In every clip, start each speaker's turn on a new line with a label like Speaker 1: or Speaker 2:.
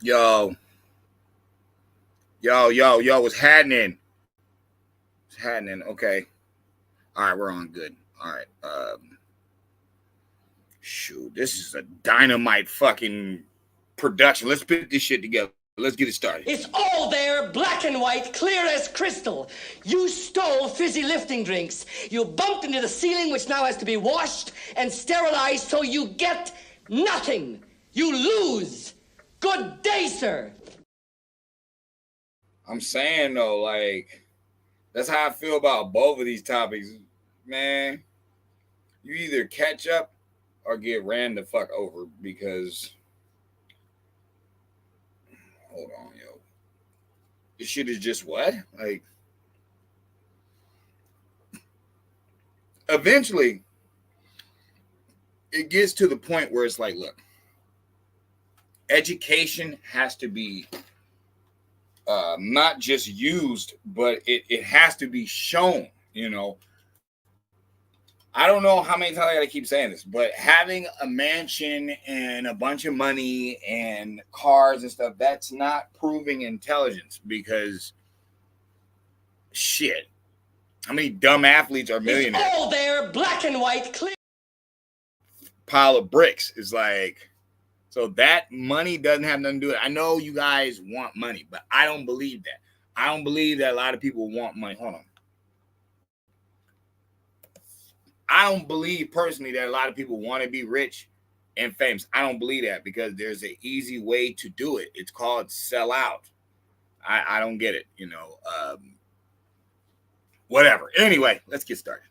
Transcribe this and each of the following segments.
Speaker 1: Yo, yo, what's happening? What's happening? Okay. All right, we're on good. All right. Shoot, this is a dynamite fucking production. Let's put this shit together. Let's get it started.
Speaker 2: It's all there, black and white, clear as crystal. You stole fizzy lifting drinks. You bumped into the ceiling, which now has to be washed and sterilized, so you get nothing. You lose. Good day, sir.
Speaker 1: I'm saying though, like, that's how I feel about both of these topics. Man, you either catch up or get ran the fuck over because hold on, yo. This shit is just what? Like eventually it gets to the point where it's like, look, education has to be not just used, but it has to be shown, you know. I don't know how many times I gotta keep saying this, but having a mansion and a bunch of money and cars and stuff, that's not proving intelligence because shit. How many dumb athletes are millionaires?
Speaker 2: It's all there, black and white, clear.
Speaker 1: Pile of bricks is like, so that money doesn't have nothing to do with it. I know you guys want money, but I don't believe that. I don't believe that a lot of people want money. Hold on. I don't believe personally that a lot of people want to be rich and famous. I don't believe that because there's an easy way to do it. It's called sell out. I don't get it, you know. Whatever. Anyway, let's get started.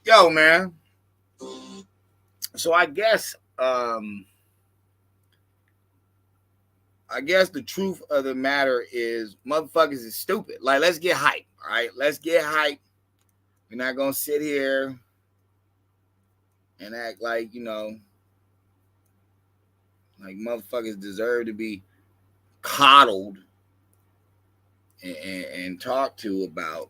Speaker 1: Yo, man. So I guess the truth of the matter is motherfuckers is stupid. Like, let's get hype. All right, let's get hype. We're not gonna sit here and act like, you know, like motherfuckers deserve to be coddled and talked to about.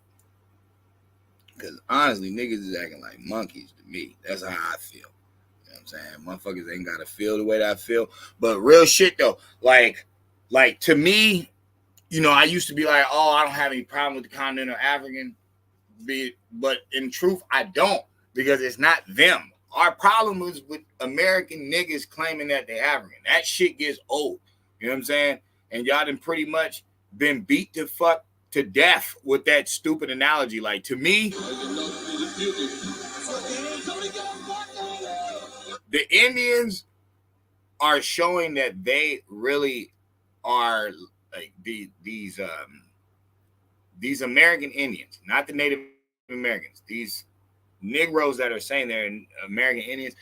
Speaker 1: Because honestly, niggas is acting like monkeys to me. That's how I feel. You know what I'm saying? Motherfuckers ain't gotta feel the way that I feel. But real shit though, like to me, you know, I used to be like, oh, I don't have any problem with the continental African, but in truth, I don't, because it's not them. Our problem is with American niggas claiming that they're African. That shit gets old. You know what I'm saying? And y'all done pretty much been beat to fuck to death with that stupid analogy. Like, to me, the Indians are showing that they really are like these American Indians, not the Native Americans, these Negroes that are saying they're American Indians.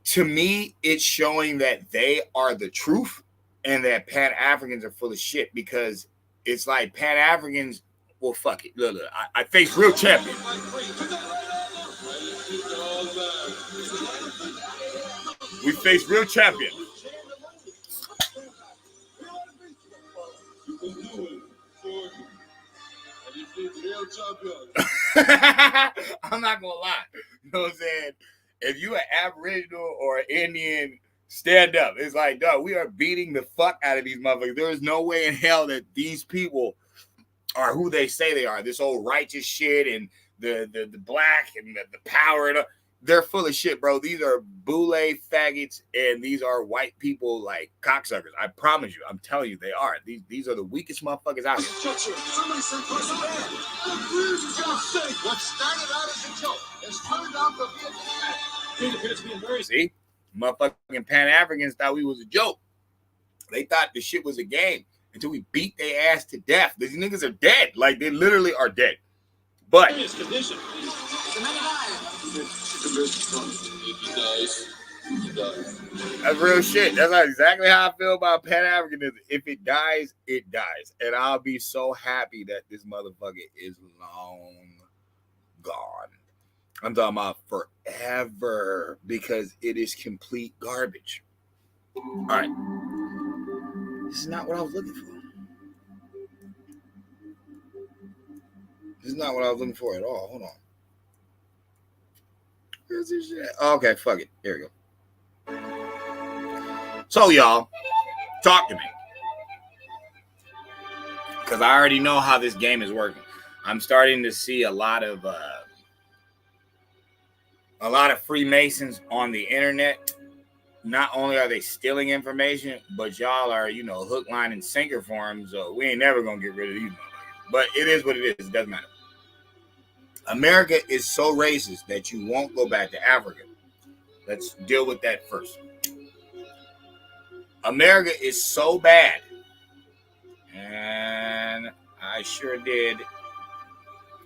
Speaker 1: To me, it's showing that they are the truth and that Pan Africans are full of shit, because it's like Pan Africans, well, fuck it. Look, I face real champion. We face real champion. I'm not gonna lie. You know what I'm saying? If you an Aboriginal or Indian, stand up. It's like, dog, we are beating the fuck out of these motherfuckers. There is no way in hell that these people are who they say they are. This old righteous shit and the black and the power and they're full of shit, bro. These are boule faggots, and these are white people like cocksuckers. I promise you. I'm telling you, they are. These are the weakest motherfuckers out here.
Speaker 3: Somebody said person bad. What started out as a joke has turned out to be a very
Speaker 1: See? Motherfucking Pan Africans thought we was a joke. They thought the shit was a game until we beat their ass to death. These niggas are dead. Like, they literally are dead. But that's real shit. That's exactly how I feel about Pan Africanism. If it dies, it dies. And I'll be so happy that this motherfucker is long gone. I'm talking about forever, because it is complete garbage. All right. This is not what I was looking for. This is not what I was looking for at all. Hold on. Where's this shit? Okay, fuck it. Here we go. So, y'all, talk to me. Because I already know how this game is working. I'm starting to see a lot of Freemasons on the internet. Not only are they stealing information, but y'all are, hook, line, and sinker for them. So we ain't never going to get rid of these motherfuckers. But it is what it is. It doesn't matter. America is so racist that you won't go back to Africa. Let's deal with that first. America is so bad. And I sure did.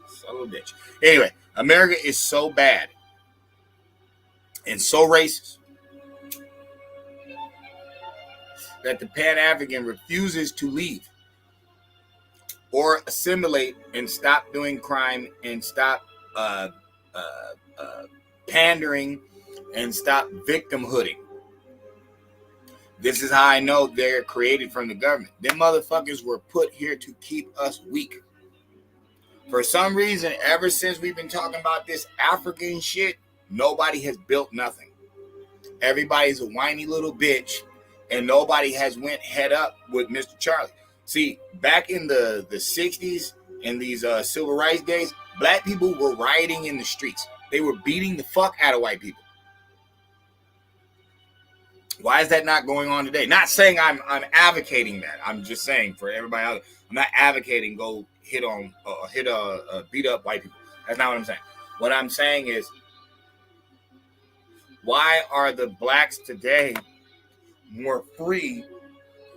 Speaker 1: Son of a bitch. Anyway, America is so bad and so racist that the Pan-African refuses to leave or assimilate and stop doing crime and stop pandering and stop victimhooding. This is how I know they're created from the government. Them motherfuckers were put here to keep us weak. For some reason, ever since we've been talking about this African shit, nobody has built nothing. Everybody's a whiny little bitch, and nobody has went head up with Mr. Charlie. See, back in the 60s, in these civil rights days, black people were rioting in the streets. They were beating the fuck out of white people. Why is that not going on today? Not saying I'm advocating that. I'm just saying for everybody else, I'm not advocating go beat up white people. That's not what I'm saying. What I'm saying is, why are the blacks today more free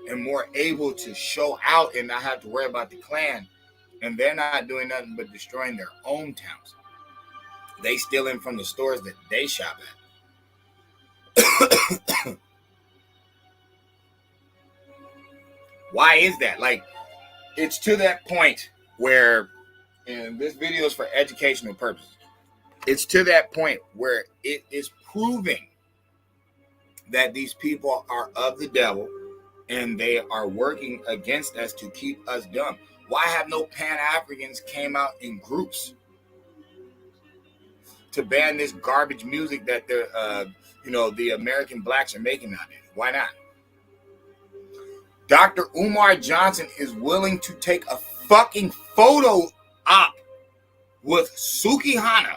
Speaker 1: and more able to show out and not have to worry about the Klan, and they're not doing nothing but destroying their own towns? They stealing from the stores that they shop at. Why is that? Like, it's to that point where, and this video is for educational purposes, it's to that point where it is proving that these people are of the devil and they are working against us to keep us dumb. Why have no Pan-Africans came out in groups to ban this garbage music that the American blacks are making nowadays? Why not? Dr. Umar Johnson is willing to take a fucking photo op with Suki Hana,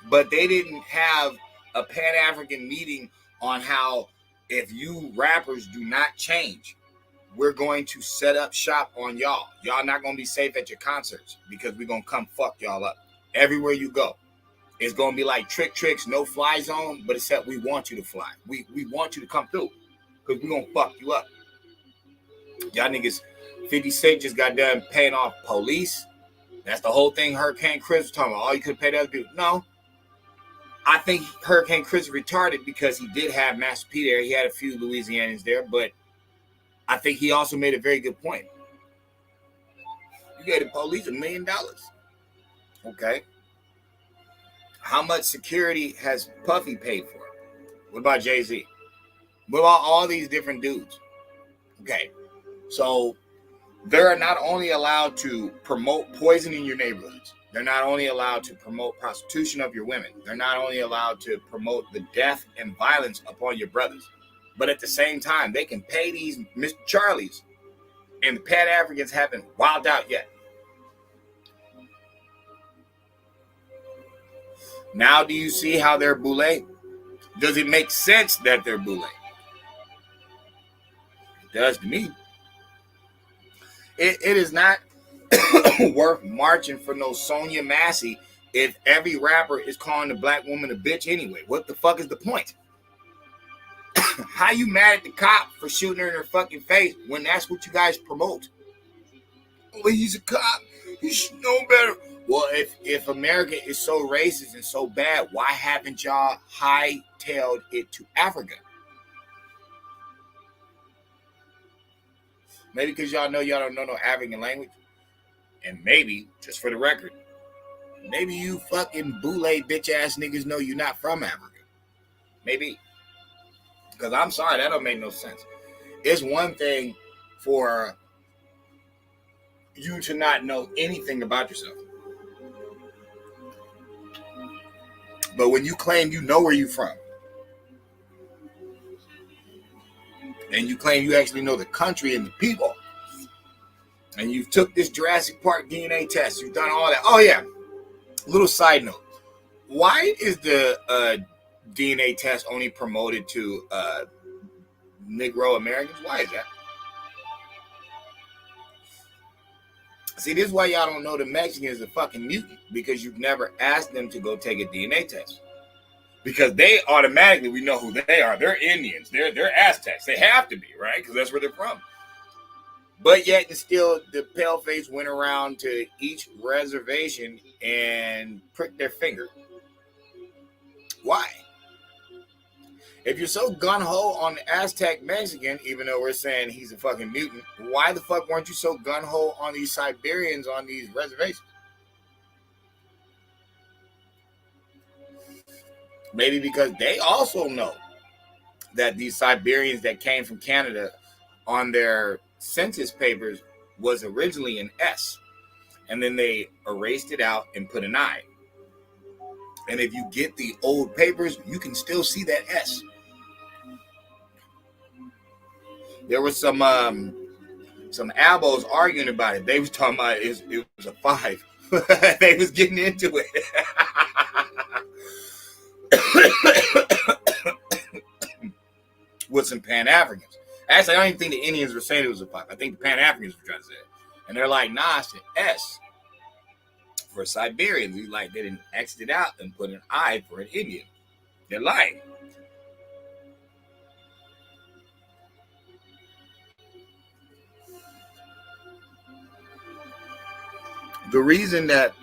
Speaker 1: but they didn't have a Pan-African meeting on how if you rappers do not change, we're going to set up shop on y'all. Y'all not going to be safe at your concerts because we're going to come fuck y'all up. Everywhere you go, it's going to be like tricks, no fly zone, but except we want you to fly. We want you to come through because we're going to fuck you up. Y'all niggas, 50 Cent just got done paying off police. That's the whole thing Hurricane Chris was talking about. All you could pay the other people. No. I think Hurricane Chris retarded because he did have Master P there. He had a few Louisianians there, but I think he also made a very good point. You gave the police $1 million. Okay. How much security has Puffy paid for? What about Jay-Z? What about all these different dudes? Okay. So they're not only allowed to promote poison in your neighborhoods. They're not only allowed to promote prostitution of your women. They're not only allowed to promote the death and violence upon your brothers. But at the same time, they can pay these Mr. Charlies, and the Pan-Africans haven't wilded out yet. Now do you see how they're boule? Does it make sense that they're boule? It does to me. It is not worth marching for no Sonia Massey if every rapper is calling the black woman a bitch anyway. What the fuck is the point? How you mad at the cop for shooting her in her fucking face when that's what you guys promote? Oh, he's a cop. He should know better. Well, if America is so racist and so bad, why haven't y'all hightailed it to Africa? Maybe because y'all know y'all don't know no African language. And maybe, just for the record, maybe you fucking boule bitch ass niggas know you're not from Africa. Maybe. Because I'm sorry, that don't make no sense. It's one thing for you to not know anything about yourself. But when you claim you know where you're from, and you claim you actually know the country and the people, and you've took this Jurassic Park DNA test, you've done all that. Oh yeah, little side note. Why is the DNA test only promoted to Negro Americans? Why is that? See, this is why y'all don't know the Mexicans are fucking mutant, because you've never asked them to go take a DNA test. Because they automatically, we know who they are. They're Indians. They're Aztecs. They have to be, right? Because that's where they're from. But yet and still, the paleface went around to each reservation and pricked their finger. Why? If you're so gun-ho on the Aztec Mexican, even though we're saying he's a fucking mutant, why the fuck weren't you so gun-ho on these Siberians on these reservations? Maybe because they also know that these Siberians that came from Canada on their census papers was originally an S. And then they erased it out and put an I. And if you get the old papers, you can still see that S. There was some abos arguing about it. They was talking about it was a 5. They was getting into it. With some Pan-Africans. Actually, I don't even think the Indians were saying it was a 5. I think the Pan-Africans were trying to say it. And they're like, nah, it's an S for Siberians. He's like, they didn't X it out and put an I for an Indian. They're lying. The reason that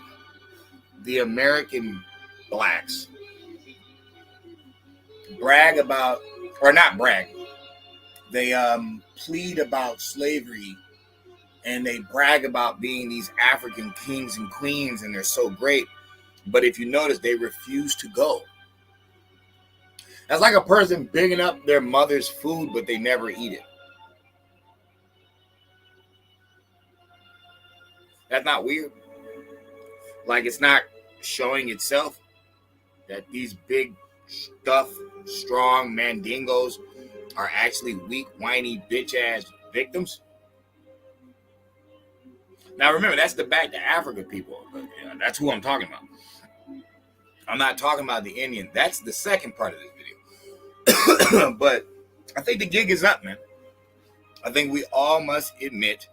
Speaker 1: the American blacks brag about, or not brag, they plead about slavery and they brag about being these African kings and queens and they're so great. But if you notice, they refuse to go. That's like a person bigging up their mother's food, but they never eat it. That's not weird. Like it's not showing itself that these big, tough, strong mandingos are actually weak, whiny, bitch-ass victims. Now remember, that's the Back to Africa people. That's who I'm talking about. I'm not talking about the Indian. That's the second part of this video. But I think the gig is up, man. I think we all must admit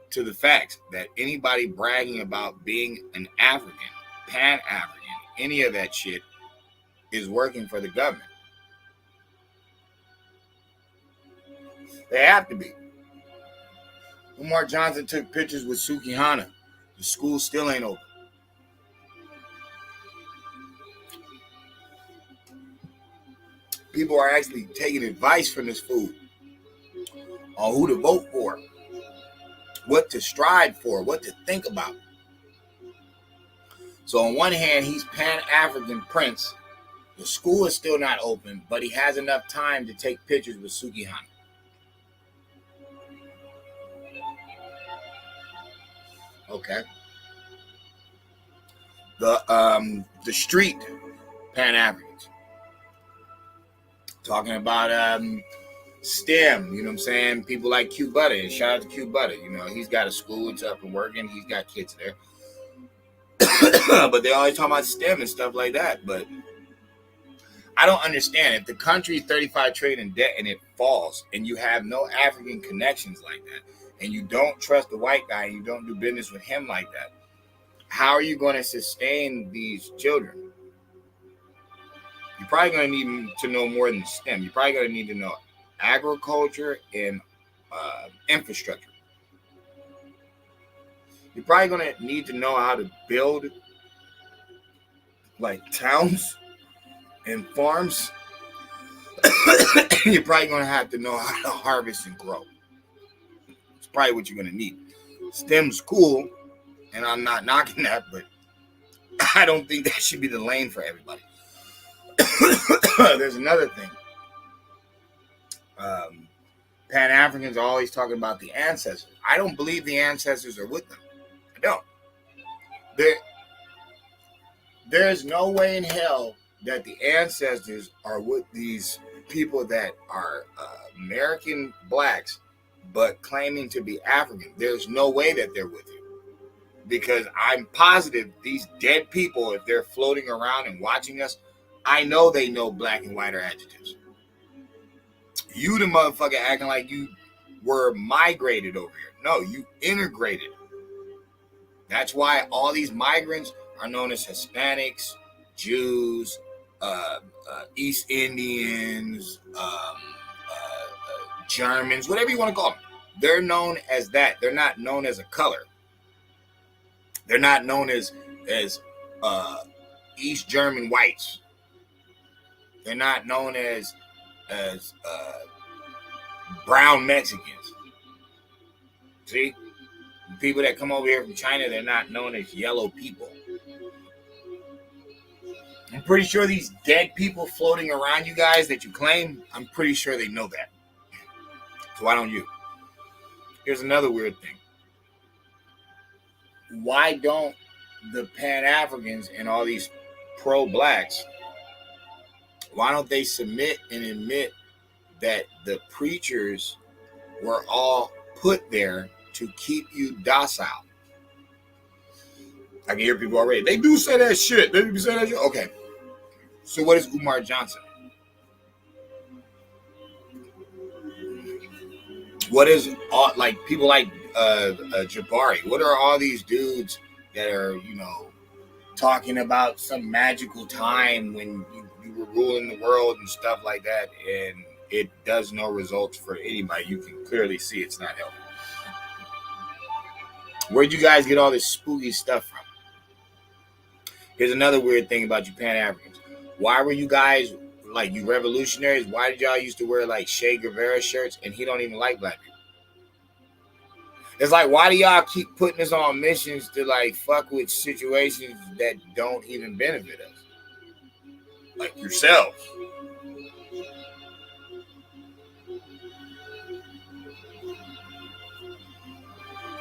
Speaker 1: to the facts that anybody bragging about being an African, Pan-African, any of that shit is working for the government. They have to be. Umar Johnson took pictures with Suki Hana. The school still ain't open. People are actually taking advice from this fool on who to vote for, what to strive for, what to think about. So on one hand, he's Pan-African Prince. The school is still not open, but he has enough time to take pictures with Suki Hana. Okay. The street Pan-Africans. Talking about STEM, you know what I'm saying? People like Q Butter. And shout out to Q Butter. You know, he's got a school, it's up and working. He's got kids there. But they always talk about STEM and stuff like that. But I don't understand. If the country is 35 trillion in debt and it falls and you have no African connections like that, and you don't trust the white guy and you don't do business with him like that, how are you going to sustain these children? You're probably going to need to know more than STEM. You're probably going to need to know agriculture and infrastructure. You're probably going to need to know how to build like towns and farms. You're probably going to have to know how to harvest and grow. It's probably what you're going to need. STEM's cool, and I'm not knocking that, but I don't think that should be the lane for everybody. There's another thing. Pan-Africans are always talking about the ancestors. I don't believe the ancestors are with them. I don't. There's no way in hell that the ancestors are with these people that are American blacks but claiming to be African. There's no way that they're with you, because I'm positive these dead people, if they're floating around and watching us, I know they know black and white are adjectives. You the motherfucker acting like you were migrated over here. No, you integrated. That's why all these migrants are known as Hispanics, Jews, East Indians, Germans, whatever you want to call them. They're known as that. They're not known as a color. They're not known as East German whites. They're not known as brown Mexicans. See? People that come over here from China, they're not known as yellow people. I'm pretty sure these dead people floating around you guys that you claim, I'm pretty sure they know that. So why don't you? Here's another weird thing. Why don't the Pan-Africans and all these pro-blacks, why don't they submit and admit that the preachers were all put there to keep you docile? I can hear people already. They do say that shit. They do say that shit. Okay. So what is Umar Johnson? What is all, like people like Jabari? What are all these dudes that are, you know, talking about some magical time when you were ruling the world and stuff like that, and it does no results for anybody? You can clearly see it's not helping. Where'd you guys get all this spooky stuff from? Here's another weird thing about you Pan-Africans. Why were you guys, like, you revolutionaries, why did y'all used to wear, like, Che Guevara shirts, and he don't even like black people? It's like, why do y'all keep putting us on missions to, like, fuck with situations that don't even benefit us? Like yourselves.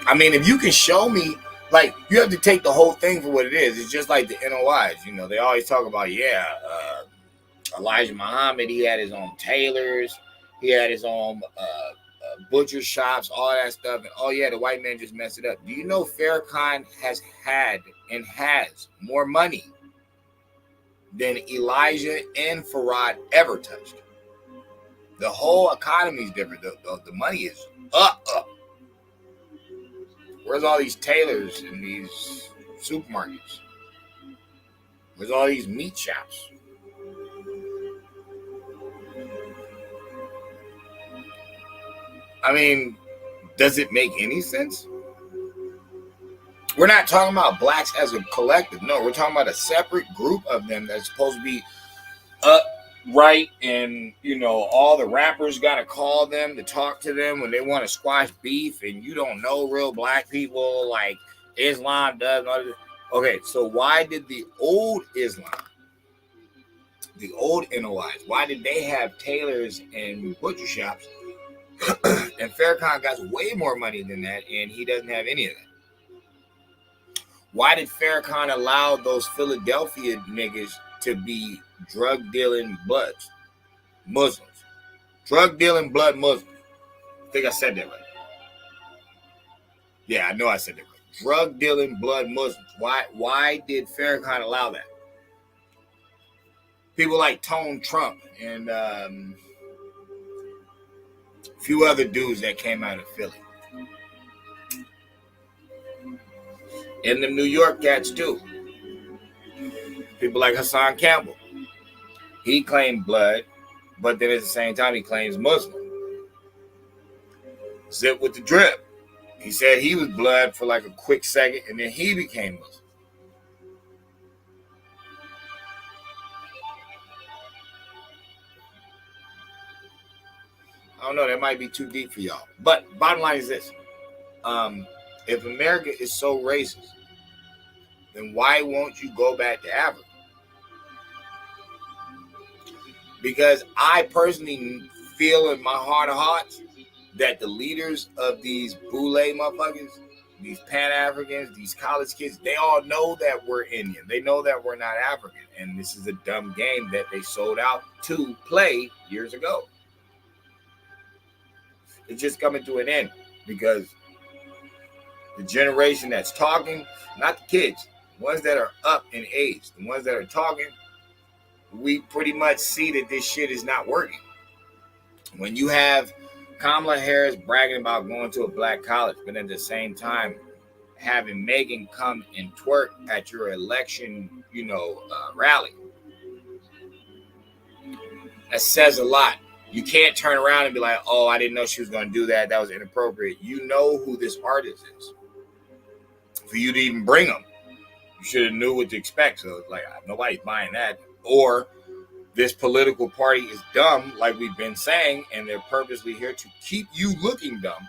Speaker 1: I mean, if you can show me, like, you have to take the whole thing for what it is. It's just like the NOIs. You know, they always talk about, Elijah Muhammad, he had his own tailors. He had his own butcher shops, all that stuff. And, oh, yeah, the white man just messed it up. Do you know Farrakhan has had and has more money than Elijah and Farad ever touched? The whole economy is different. The money is up. Where's all these tailors in these supermarkets? Where's all these meat shops? I mean, does it make any sense? We're not talking about blacks as a collective. No, we're talking about a separate group of them that's supposed to be upright, and, you know, all the rappers got to call them to talk to them when they want to squash beef, and you don't know real black people like Islam does. Okay, so why did the old Islam, the old NOIs, why did they have tailors and butcher shops? And Farrakhan got way more money than that, and he doesn't have any of that. Why did Farrakhan allow those Philadelphia niggas to be drug dealing bloods, Muslims? Drug dealing blood Muslims. I think I said that right. Yeah, I know I said that right. Drug dealing blood Muslims. Why did Farrakhan allow that? People like Tone Trump and a few other dudes that came out of Philly. And the New York cats too. People like Hassan Campbell. He claimed blood, but then at the same time he claims Muslim. Zip with the drip. He said he was blood for like a quick second, and then he became Muslim. I don't know, that might be too deep for y'all. But bottom line is this. If America is so racist, then why won't you go back to Africa? Because I personally feel in my heart of hearts that the leaders of these boule motherfuckers, these Pan-Africans, these college kids, they all know that we're Indian. They know that we're not African. And this is a dumb game that they sold out to play years ago. It's just coming to an end because the generation that's talking, not the kids, the ones that are up in age, the ones that are talking, we pretty much see that this shit is not working. When you have Kamala Harris bragging about going to a black college, but at the same time having Megan come and twerk at your election, rally, that says a lot. You can't turn around and be like, oh, I didn't know she was going to do that. That was inappropriate. You know who this artist is. For you to even bring them, you should have knew what to expect. So it's like, nobody's buying that. Or this political party is dumb, like we've been saying, and they're purposely here to keep you looking dumb.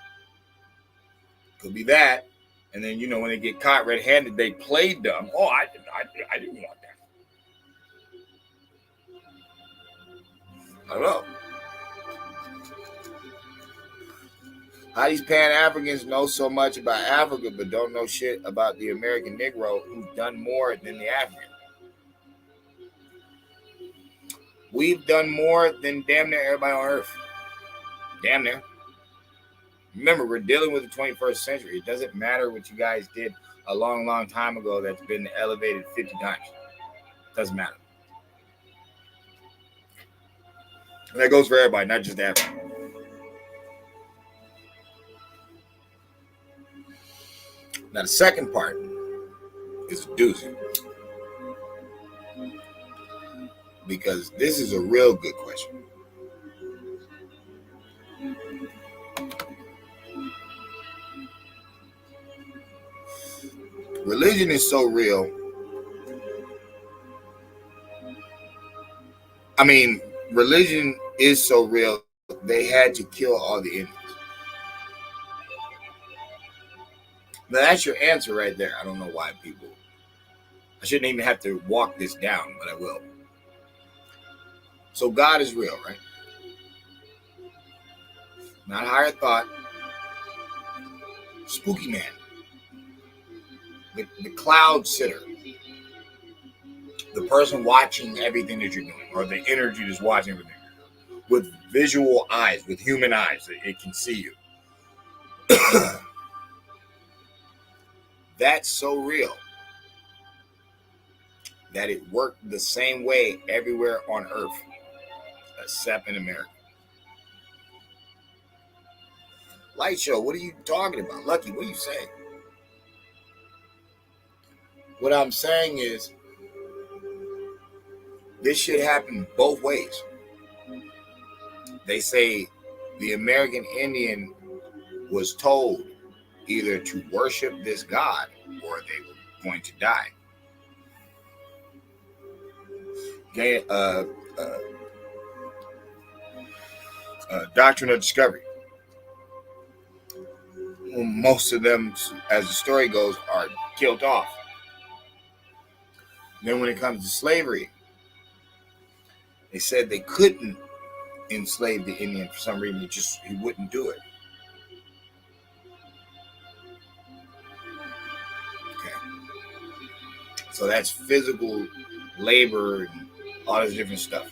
Speaker 1: Could be that. And then, when they get caught red-handed, they play dumb. Oh, I didn't want that. I don't know. How these Pan-Africans know so much about Africa, but don't know shit about the American Negro who's done more than the African. We've done more than damn near everybody on earth. Damn near. Remember, we're dealing with the 21st century. It doesn't matter what you guys did a long, long time ago that's been elevated 50 times. It doesn't matter. And that goes for everybody, not just Africa. Now, the second part is a doozy. Because this is a real good question. Religion is so real. I mean, religion is so real, they had to kill all the Indians. Now, that's your answer right there. I don't know why people... I shouldn't even have to walk this down, but I will. So God is real, right? Not higher thought. Spooky man. The cloud sitter. The person watching everything that you're doing, or the energy that's watching everything you're doing. With visual eyes, with human eyes, it can see you. That's so real that it worked the same way everywhere on earth, except in America. Light show, what are you talking about? Lucky, what are you saying? What I'm saying is, this shit happened both ways. They say the American Indian was told either to worship this God or they were going to die. Okay, Doctrine of Discovery. Well, most of them, as the story goes, are killed off. Then when it comes to slavery, they said they couldn't enslave the Indian for some reason. He wouldn't do it. Okay. So that's physical labor and all this different stuff.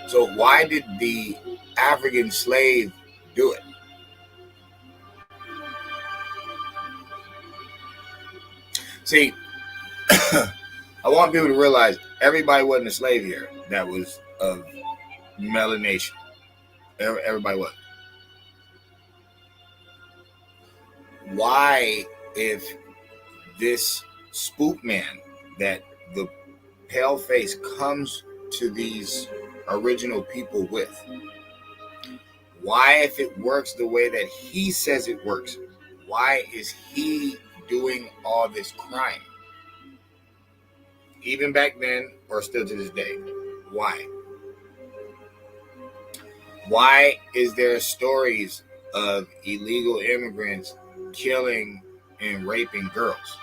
Speaker 1: So why did the African slave do it? See, I want people to realize everybody wasn't a slave here that was of melanation. Everybody was. Why, if this spook man that the pale face comes to these original people with, why, if it works the way that he says it works, why is he doing all this crime? Even back then, or still to this day. Why? Why is there stories of illegal immigrants killing and raping girls?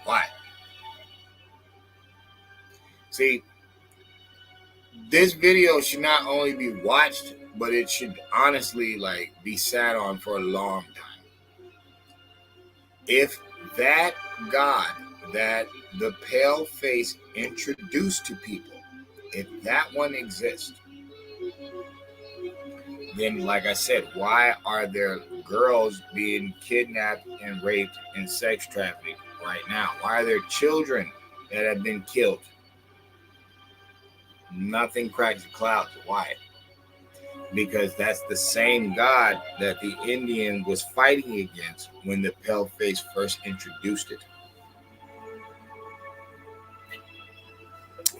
Speaker 1: Why? See, this video should not only be watched, but it should honestly like be sat on for a long time. If that God that the pale face introduced to people, if that one exists, then like I said, why are there girls being kidnapped and raped and sex trafficked right now? Why are there children that have been killed? Nothing cracks the clouds. Why? Because that's the same God that the Indian was fighting against when the pale face first introduced it.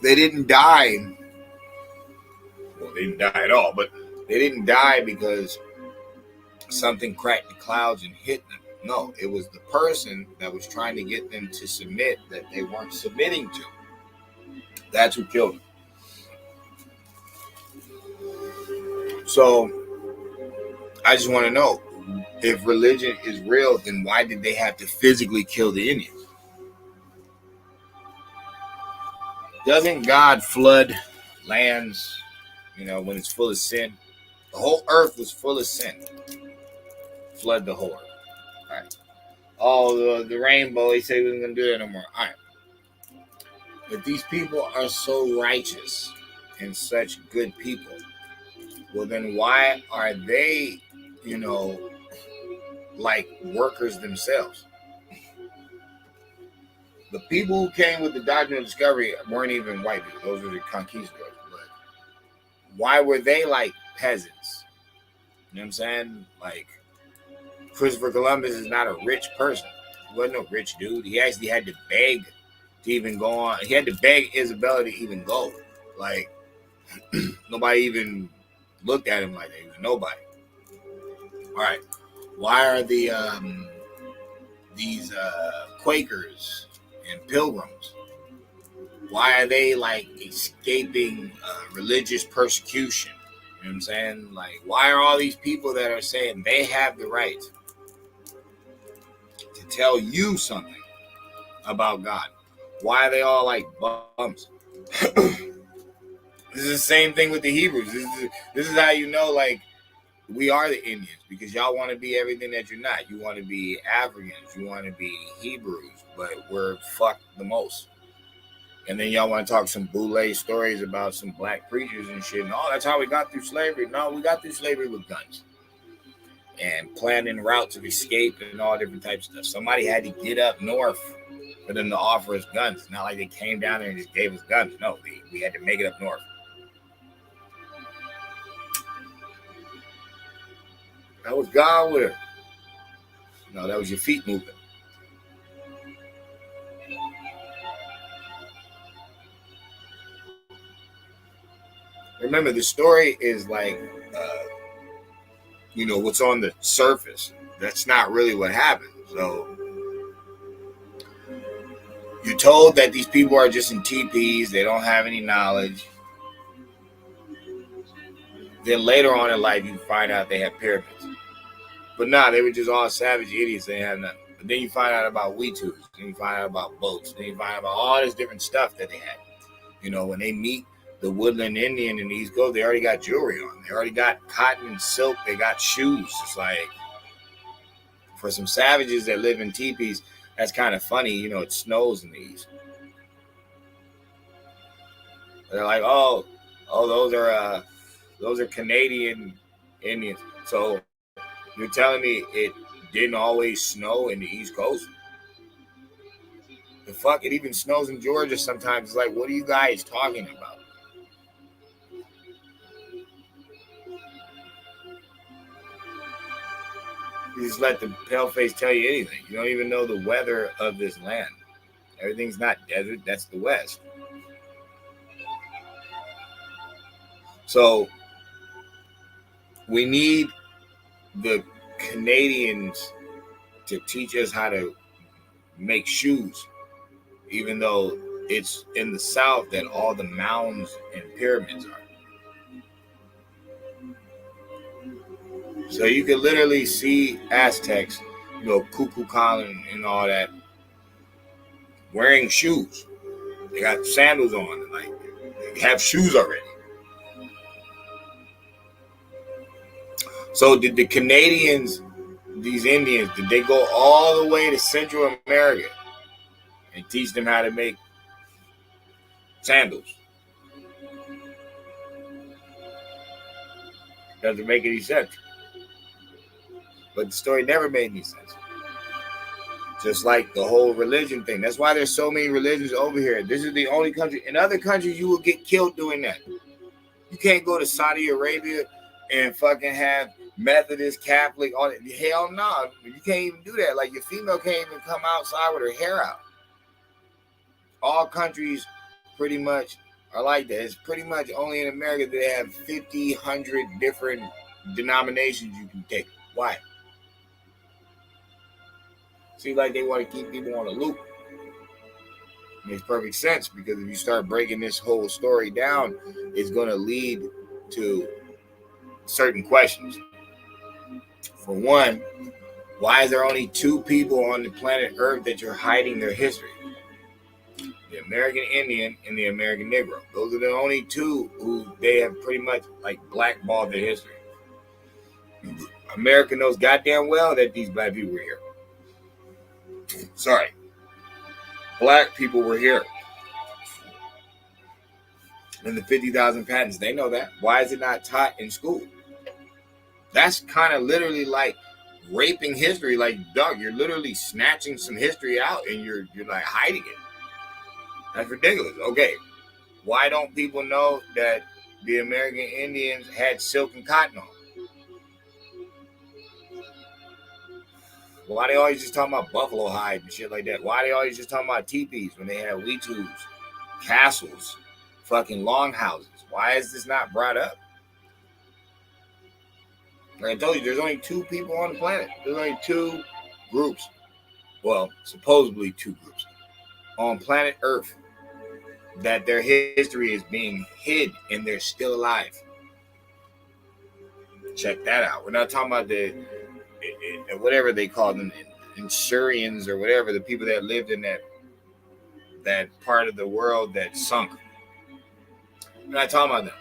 Speaker 1: They didn't die. Well, they didn't die at all, but they didn't die because something cracked the clouds and hit them. No, it was the person that was trying to get them to submit that they weren't submitting to. That's who killed them. So I just want to know, if religion is real, then why did they have to physically kill the Indians? Doesn't God flood lands, when it's full of sin? The whole earth was full of sin. Flood the whole earth. All right. Oh, the rainbow, he said he wasn't going to do that no more. All right. If these people are so righteous and such good people, well, then why are they, like workers themselves? The people who came with the Doctrine of Discovery weren't even white people. Those were the conquistadors. But why were they like peasants? You know what I'm saying? Like, Christopher Columbus is not a rich person. He wasn't a rich dude. He actually had to beg to even go on. He had to beg Isabella to even go. Like, nobody even looked at him like that. He was nobody. All right. Why are these Quakers and Pilgrims, why are they like escaping religious persecution? You know what I'm saying? Like, why are all these people that are saying they have the right to tell you something about God? Why are they all like bums? This is the same thing with the Hebrews. This is how you know, like, we are the Indians, because y'all want to be everything that you're not. You want to be Africans, you want to be Hebrews, but we're fucked the most. And then y'all want to talk some boule stories about some black preachers and shit. And, that's how we got through slavery. No, we got through slavery with guns and planning routes of escape and all different types of stuff. Somebody had to get up north for them to offer us guns. It's not like they came down there and just gave us guns. No, we had to make it up north. That was God with her. No, that was your feet moving. Remember, the story is like, what's on the surface. That's not really what happened. So you're told that these people are just in teepees. They don't have any knowledge. Then later on in life, you find out they have pyramids. But they were just all savage idiots. They had nothing. But then you find out about Weetus. Then you find out about boats. Then you find out about all this different stuff that they had. When they meet the woodland Indian in the East Coast, they already got jewelry on. They already got cotton and silk. They got shoes. It's like, for some savages that live in teepees, that's kind of funny. It snows in the East. They're like, those are Canadian Indians. So you're telling me it didn't always snow in the East Coast? The fuck, it even snows in Georgia sometimes. It's like, what are you guys talking about? You just let the paleface tell you anything. You don't even know the weather of this land. Everything's not desert. That's the West. So we need the Canadians to teach us how to make shoes, even though it's in the South that all the mounds and pyramids are. So you can literally see Aztecs, Kukulkan and all that, wearing shoes. They got sandals on, like, they have shoes already. So did the Canadians, these Indians, did they go all the way to Central America and teach them how to make sandals? Doesn't make any sense. But the story never made any sense. Just like the whole religion thing. That's why there's so many religions over here. This is the only country. In other countries, you will get killed doing that. You can't go to Saudi Arabia and fucking have Methodist, Catholic, all that. Hell no. You can't even do that. Like, your female can't even come outside with her hair out. All countries pretty much are like that. It's pretty much only in America that they have 50, 100 different denominations you can take. Why? Seems like they want to keep people on a loop. Makes perfect sense, because if you start breaking this whole story down, it's going to lead to certain questions. For one, why is there only 2 people on the planet Earth that you're hiding their history? The American Indian and the American Negro. Those are the only 2 who they have pretty much like blackballed their history. America knows goddamn well that these black people were here. Sorry. Black people were here. And the 50,000 patents, they know that. Why is it not taught in school? That's kind of literally like raping history. Like, dog, you're literally snatching some history out and you're like hiding it. That's ridiculous. Okay, why don't people know that the American Indians had silk and cotton on? Why they always just talking about buffalo hide and shit like that? Why they always just talking about teepees when they had weetus, castles, fucking longhouses? Why is this not brought up? Like I told you, there's only 2 people on the planet. There's only 2 groups. Well, supposedly 2 groups on planet Earth that their history is being hid and they're still alive. Check that out. We're not talking about the whatever they call them, Insurians or whatever, the people that lived in that part of the world that sunk. We're not talking about them.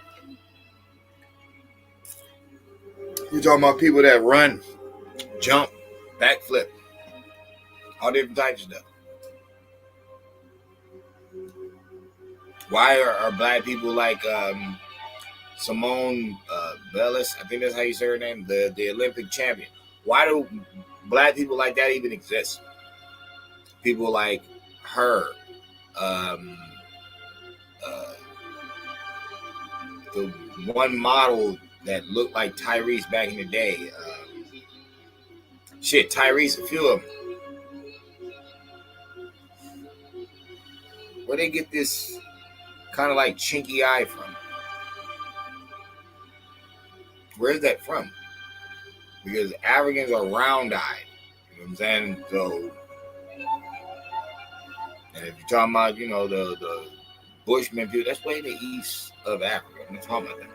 Speaker 1: We're talking about people that run, jump, backflip, all different types of stuff. Why are black people like Simone Biles, I think that's how you say her name, the Olympic champion? Why do black people like that even exist? People like her, the one model that looked like Tyrese back in the day. Tyrese, a few of them. Where they get this kind of like chinky eye from? Where's that from? Because Africans are round-eyed. You know what I'm saying? So, and if you're talking about, the Bushmen people, that's way in the east of Africa. I'm not talking about that.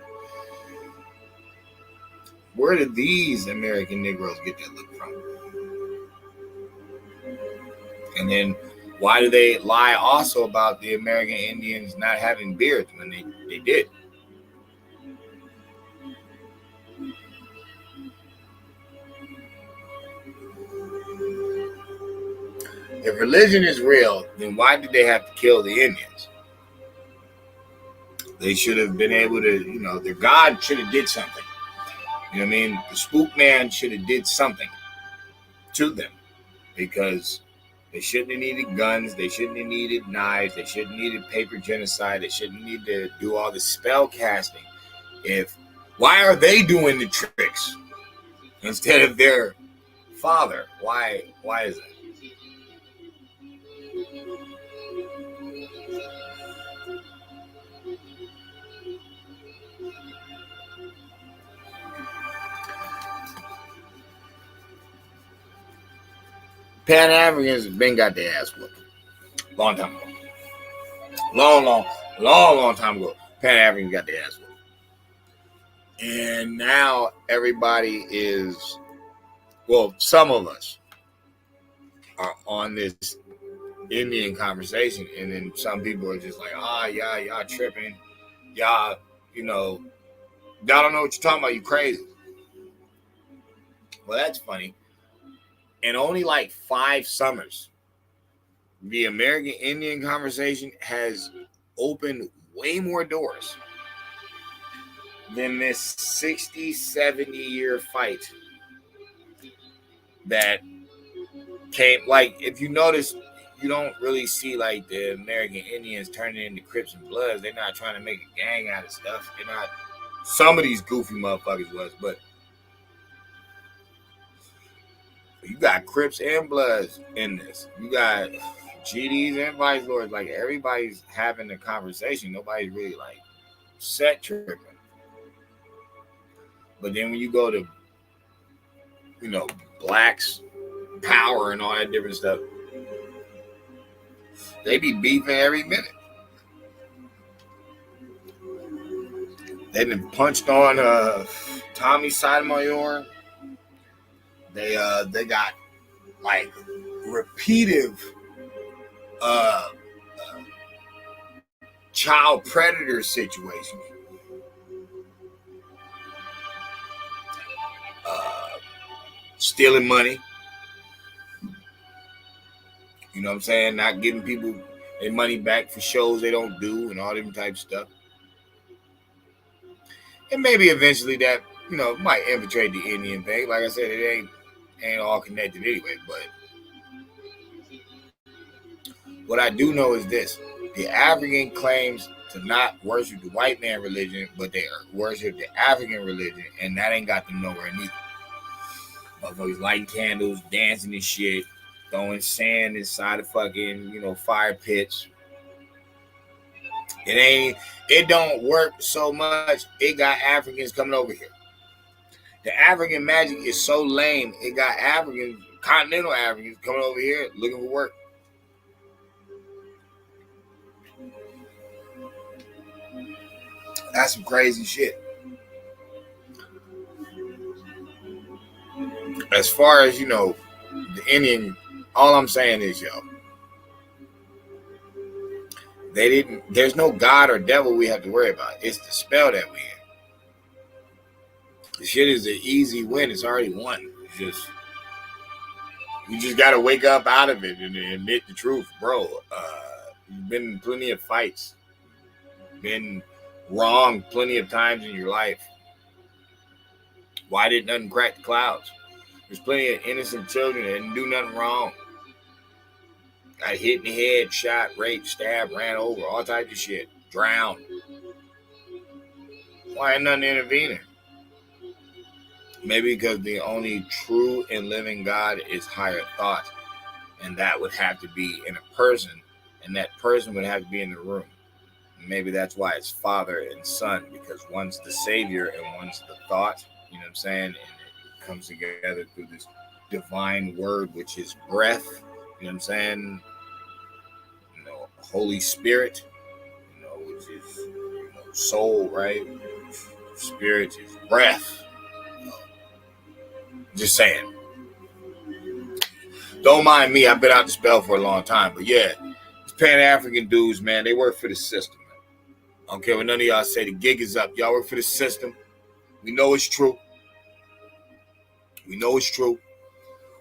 Speaker 1: Where did these American Negroes get that look from? And then why do they lie also about the American Indians not having beards when they did? If religion is real, then why did they have to kill the Indians? They should have been able to, their God should have did something. You know what I mean? The spook man should have did something to them, because they shouldn't have needed guns. They shouldn't have needed knives. They shouldn't have needed paper genocide. They shouldn't need to do all the spell casting. Why are they doing the tricks instead of their father? Why is that? Pan-Africans have been got their ass whooped. Long time ago. Long time ago. Pan-Africans got their ass whooped. And now everybody is, some of us are on this Indian conversation, and then some people are just like, y'all tripping. Y'all don't know what you're talking about. You crazy. Well, that's funny. In only like 5 summers, the American Indian conversation has opened way more doors than this 60, 70-year fight that came. Like, if you notice, you don't really see like the American Indians turning into Crips and Bloods. They're not trying to make a gang out of stuff. They're not. Some of these goofy motherfuckers was, but you got Crips and Bloods in this. You got GDs and Vice Lords. Like, everybody's having a conversation. Nobody's really like set tripping. But then when you go to, blacks power and all that different stuff, they be beefing every minute. They've been punched on Tommy Sotomayor. They got like repetitive child predator situations. Stealing money. You know what I'm saying? Not giving people their money back for shows they don't do and all them type of stuff. And maybe eventually that, might infiltrate the Indian thing. Like I said, it ain't all connected anyway. But what I do know is this. The African claims to not worship the white man religion, but they worship the African religion, and that ain't got them nowhere neither. Motherfuckers lighting candles, dancing and shit, throwing sand inside of fucking, fire pits. It don't work so much. It got Africans coming over here. The African magic is so lame. It got Africans, continental Africans, coming over here looking for work. That's some crazy shit. As far as, the Indian, all I'm saying is, there's no God or devil we have to worry about. It's the spell that we in. The shit is an easy win. It's already won. You just got to wake up out of it and admit the truth, bro. You've been in plenty of fights. Been wrong plenty of times in your life. Why did nothing crack the clouds? There's plenty of innocent children that didn't do nothing wrong. Got hit in the head, shot, raped, stabbed, ran over, all types of shit. Drowned. Why ain't nothing intervening? Maybe because the only true and living God is higher thought. And that would have to be in a person. And that person would have to be in the room. And maybe that's why it's Father and Son. Because one's the Savior and one's the thought. You know what I'm saying? And it comes together through this divine word, which is breath. You know what I'm saying? Holy Spirit, which is soul, right? Spirit is breath. Just saying. Don't mind me. I've been out the spell for a long time. But yeah, these Pan-African dudes, man, they work for the system. I don't care what none of y'all say. The gig is up. Y'all work for the system. We know it's true. We know it's true.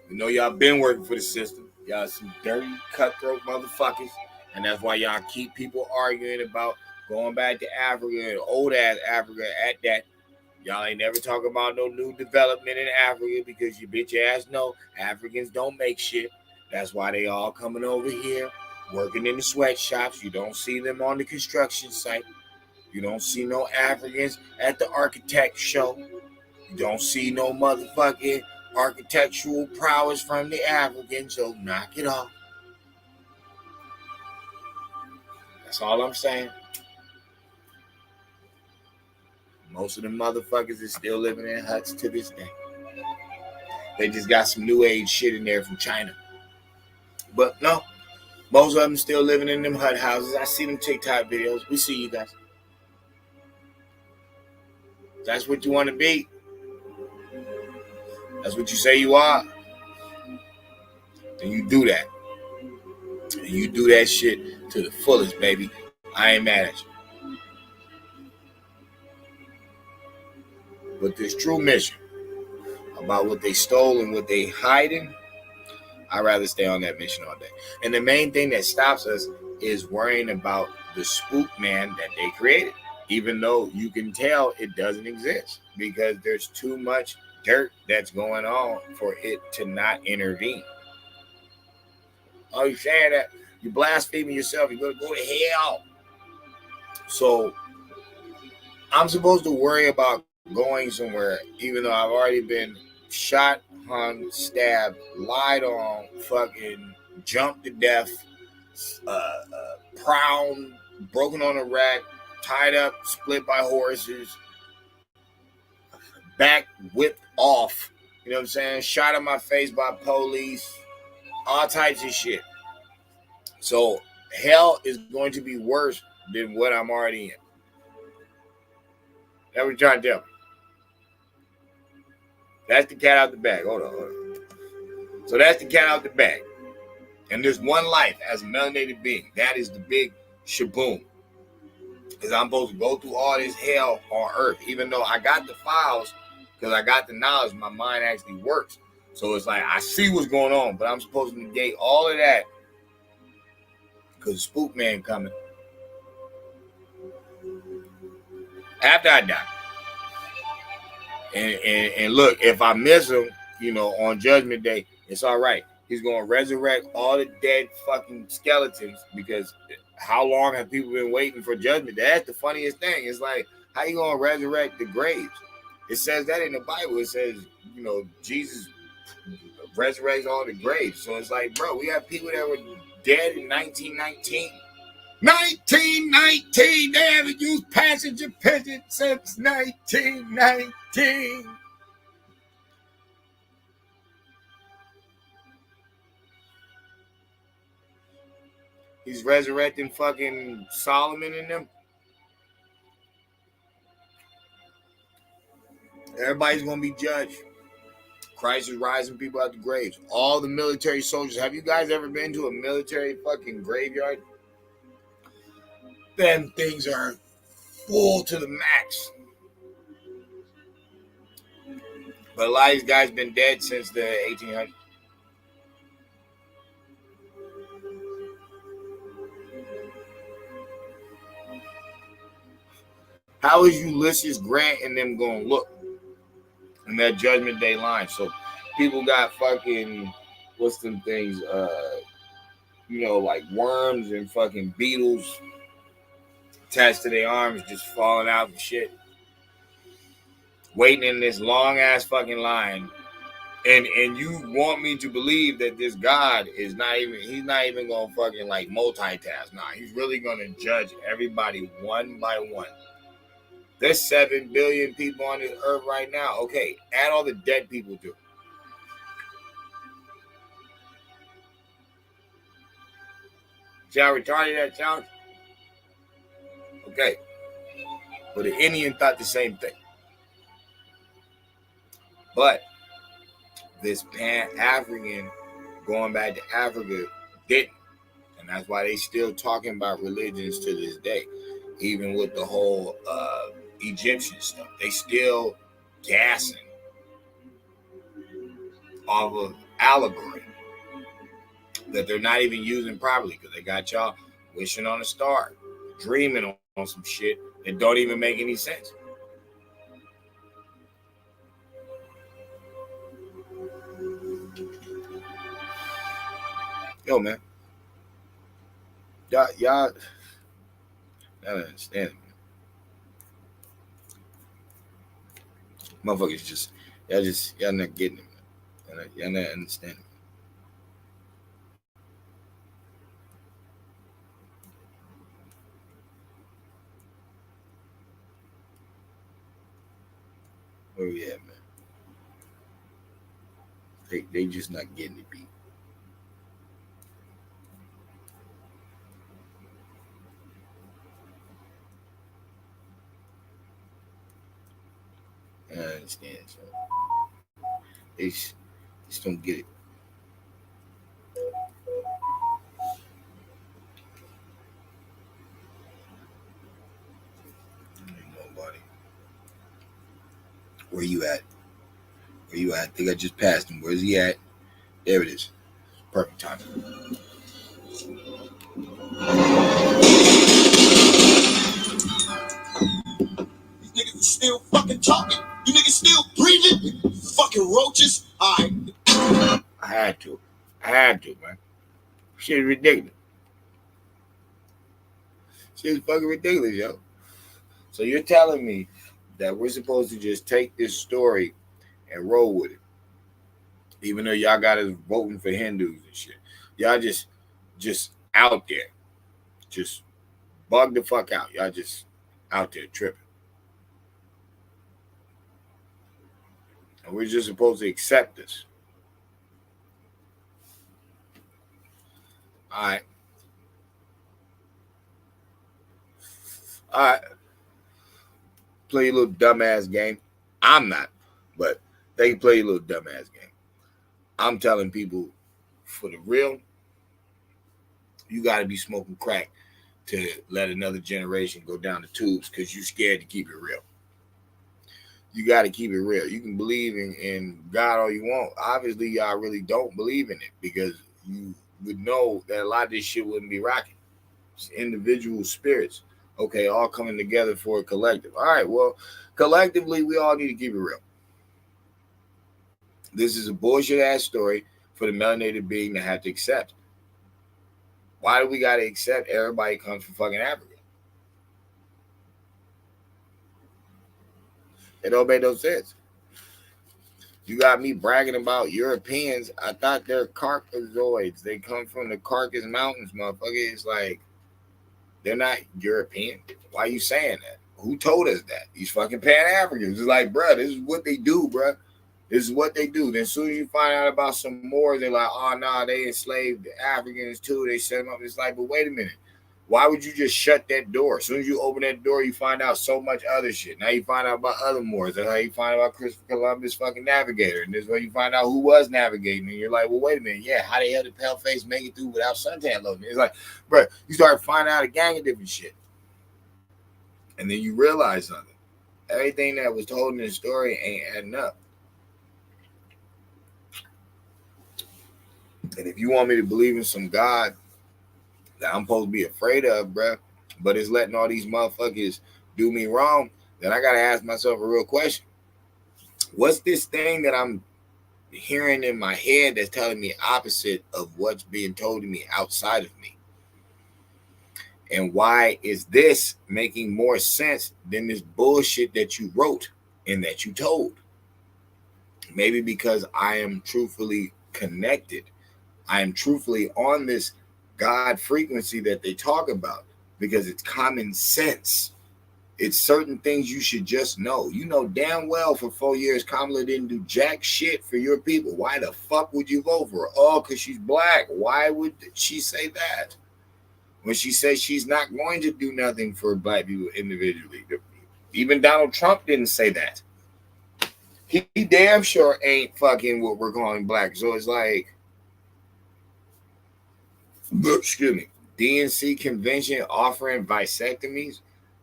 Speaker 1: We know y'all been working for the system. Y'all some dirty, cutthroat motherfuckers. And that's why y'all keep people arguing about going back to Africa, old-ass Africa at that. Y'all ain't never talking about no new development in Africa because you bitch ass know Africans don't make shit. That's why they all coming over here, working in the sweatshops. You don't see them on the construction site. You don't see no Africans at the architect show. You don't see no motherfucking architectural prowess from the Africans, so knock it off. That's all I'm saying. Most of them motherfuckers is still living in huts to this day. They just got some new age shit in there from China. But no, most of them still living in them hut houses. I see them TikTok videos. We see you guys. That's what you want to be. That's what you say you are. And you do that. And you do that shit to the fullest, baby. I ain't mad at you. But this true mission about what they stole and what they hiding, I'd rather stay on that mission all day. And the main thing that stops us is worrying about the spook man that they created, even though you can tell it doesn't exist because there's too much dirt that's going on for it to not intervene. Oh, you're saying that you're blaspheming yourself, you're going to go to hell. So I'm supposed to worry about going somewhere, even though I've already been shot, hung, stabbed, lied on, fucking jumped to death, prowled, broken on a rack, tied up, split by horses, back whipped off, you know what I'm saying? Shot in my face by police, all types of shit. So hell is going to be worse than what I'm already in. That's what you're trying to tell me. That's the cat out the bag. Hold on. So that's the cat out the bag. And there's one life as a melanated being. That is the big shaboom. Because I'm supposed to go through all this hell on earth. Even though I got the files, because I got the knowledge, my mind actually works. So it's like I see what's going on, but I'm supposed to negate all of that because Spook Man coming after I die. And look, if I miss him, you know, on Judgment Day, it's all right. He's going to resurrect all the dead fucking skeletons because how long have people been waiting for Judgment Day? That's the funniest thing. It's like, how you going to resurrect the graves? It says that in the Bible. It says, you know, Jesus resurrects all the graves. So it's like, bro, we have people that were dead in 1919. 1919! They haven't used passenger pigeon since 1919. He's resurrecting fucking Solomon and them. Everybody's going to be judged. Christ is rising people out the graves. All the military soldiers. Have you guys ever been to a military fucking graveyard? Them things are full to the max. But a lot of these guys been dead since the 1800s. How is Ulysses Grant and them going to look in that Judgment Day line? So people got fucking, what's them things, you know, like worms and fucking beetles attached to their arms just falling out and shit. Waiting in this long ass fucking line. And you want me to believe that this God is not even, he's not even gonna fucking like multitask. Nah, he's really gonna judge everybody one by one. There's 7 billion people on this earth right now. Okay, add all the dead people to it. See how retarded that sounds? Okay. But the Indian thought the same thing. But this Pan-African going back to Africa didn't. And that's why they still talking about religions to this day. Even with the whole Egyptian stuff. They still gassing off of allegory that they're not even using properly because they got y'all wishing on a star, dreaming on some shit that don't even make any sense. Yo, man. Y'all don't understand, man. Motherfuckers y'all not getting it, man. Y'all not understanding. Where we at, man? They just not getting it, beat. I understand, so they just don't get it. Ain't nobody. Where you at? Where you at? I think I just passed him. Where's he at? There it is. Perfect time.
Speaker 3: These niggas is still fucking talking. You niggas still breathing. You fucking roaches. Alright.
Speaker 1: I had to, man. Shit is ridiculous. Shit is fucking ridiculous, yo. So you're telling me that we're supposed to just take this story and roll with it, even though y'all got us voting for Hindus and shit. Y'all just out there, just bug the fuck out. Y'all just out there tripping, and we're just supposed to accept this. All right. Play your little dumbass game. I'm not, but they can play your little dumbass game. I'm telling people, for the real, you got to be smoking crack to let another generation go down the tubes because you're scared to keep it real. You got to keep it real. You can believe in God all you want. Obviously, y'all really don't believe in it because you would know that a lot of this shit wouldn't be rocking. It's individual spirits. Okay, all coming together for a collective. All right, well, collectively, we all need to keep it real. This is a bullshit ass story for the melanated being to have to accept. Why do we got to accept everybody comes from fucking Africa? It don't make no sense. You got me bragging about Europeans. I thought they're Caucasoids. They come from the Caucasus Mountains, motherfucker. It's like, they're not European. Why are you saying that? Who told us that? These fucking Pan-Africans. It's like, bro, this is what they do, bro. This is what they do. Then as soon as you find out about some more, they're like, oh, nah, they enslaved the Africans too. They set them up. It's like, but wait a minute. Why would you just shut that door? As soon as you open that door, you find out so much other shit. Now you find out about other Moors. That's how you find out about Christopher Columbus fucking navigator. And this is where you find out who was navigating. And you're like, well, wait a minute. Yeah, how the hell did Paleface make it through without suntan lotion? It's like, bro, you start finding out a gang of different shit. And then you realize something. Everything that was told in the story ain't adding up. And if you want me to believe in some God that I'm supposed to be afraid of, bro, but it's letting all these motherfuckers do me wrong, then I got to ask myself a real question. What's this thing that I'm hearing in my head that's telling me opposite of what's being told to me outside of me? And why is this making more sense than this bullshit that you wrote and that you told? Maybe because I am truthfully connected. I am truthfully on this God frequency that they talk about because it's common sense. It's certain things you should just know. You know damn well for 4 years Kamala didn't do jack shit for your people. Why the fuck would you vote for her? Oh, because she's black. Why would she say that? When she says she's not going to do nothing for black people individually. Even Donald Trump didn't say that. He damn sure ain't fucking what we're calling black. So it's like, excuse me, DNC convention offering vasectomies,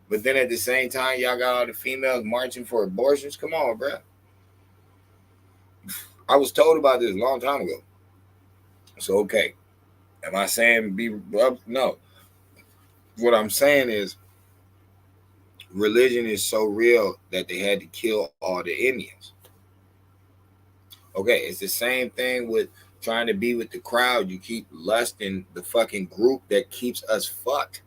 Speaker 1: but then at the same time, y'all got all the females marching for abortions. Come on, bro. I was told about this a long time ago. So, okay. Am I saying no. What I'm saying is religion is so real that they had to kill all the Indians. Okay, it's the same thing with trying to be with the crowd. You keep lusting the fucking group that keeps us fucked.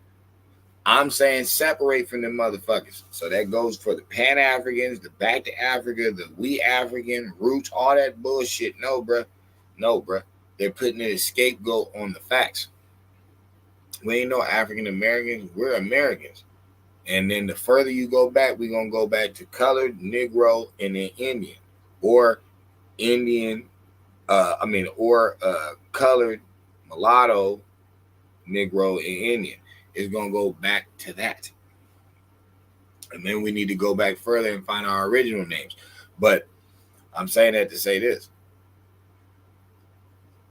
Speaker 1: I'm saying separate from them motherfuckers. So that goes for the Pan-Africans, the Back to Africa, the We African, Roots, all that bullshit. No, bruh. No, bruh. They're putting a scapegoat on the facts. We ain't no African Americans. We're Americans. And then the further you go back, we're going to go back to colored, Negro, and then Indian. Or Indian, colored, mulatto, Negro, and Indian. It's going to go back to that. And then we need to go back further and find our original names. But I'm saying that to say this.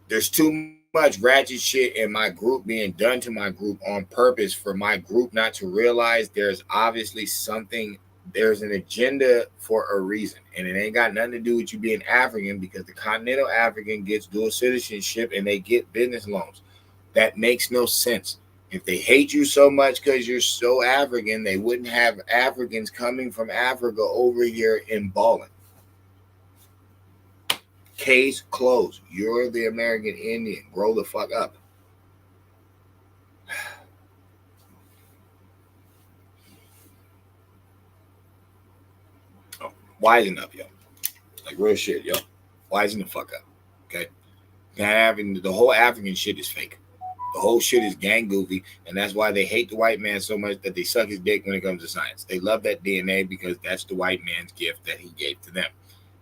Speaker 1: There's too much ratchet shit in my group being done to my group on purpose for my group not to realize there's obviously something there's an agenda for a reason, and it ain't got nothing to do with you being African, because the continental African gets dual citizenship and they get business loans. That makes no sense. If they hate you so much because you're so African, they wouldn't have Africans coming from Africa over here in balling. Case closed. You're the American Indian. Grow the fuck up. Oh, wisen up, yo. Like real shit, yo. Wisen the fuck up. Okay? The whole African shit is fake. The whole shit is gang goofy, and that's why they hate the white man so much that they suck his dick when it comes to science. They love that DNA because that's the white man's gift that he gave to them.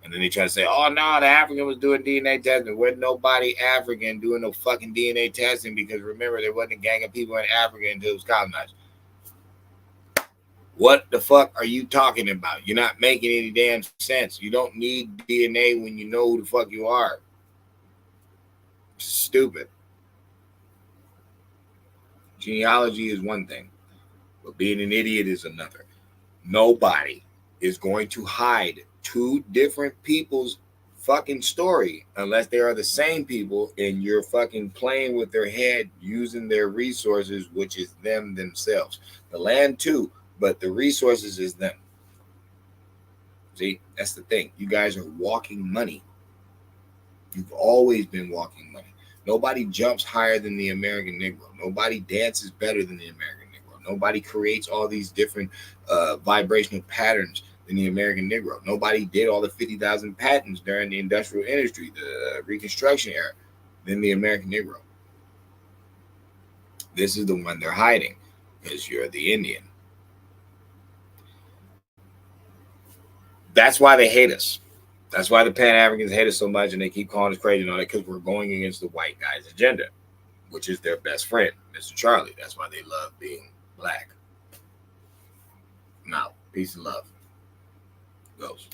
Speaker 1: And then they try to say, oh, no, the African was doing DNA testing. There wasn't nobody African doing no fucking DNA testing, because remember, there wasn't a gang of people in Africa until it was colonized. What the fuck are you talking about? You're not making any damn sense. You don't need DNA when you know who the fuck you are. Stupid. Genealogy is one thing, but being an idiot is another. Nobody is going to hide two different people's fucking story unless they are the same people and you're fucking playing with their head using their resources, which is them themselves. The land too, but the resources is them. See, that's the thing. You guys are walking money. You've always been walking money. Nobody jumps higher than the American Negro. Nobody dances better than the American Negro. Nobody creates all these different vibrational patterns than the American Negro. Nobody did all the 50,000 patents during the industrial industry, the Reconstruction era, than the American Negro. This is the one they're hiding, because you're the Indian. That's why they hate us. That's why the Pan-Africans hate us so much, and they keep calling us crazy and all that, because we're going against the white guy's agenda, which is their best friend, Mr. Charlie. That's why they love being black. Now, peace and love. Goes.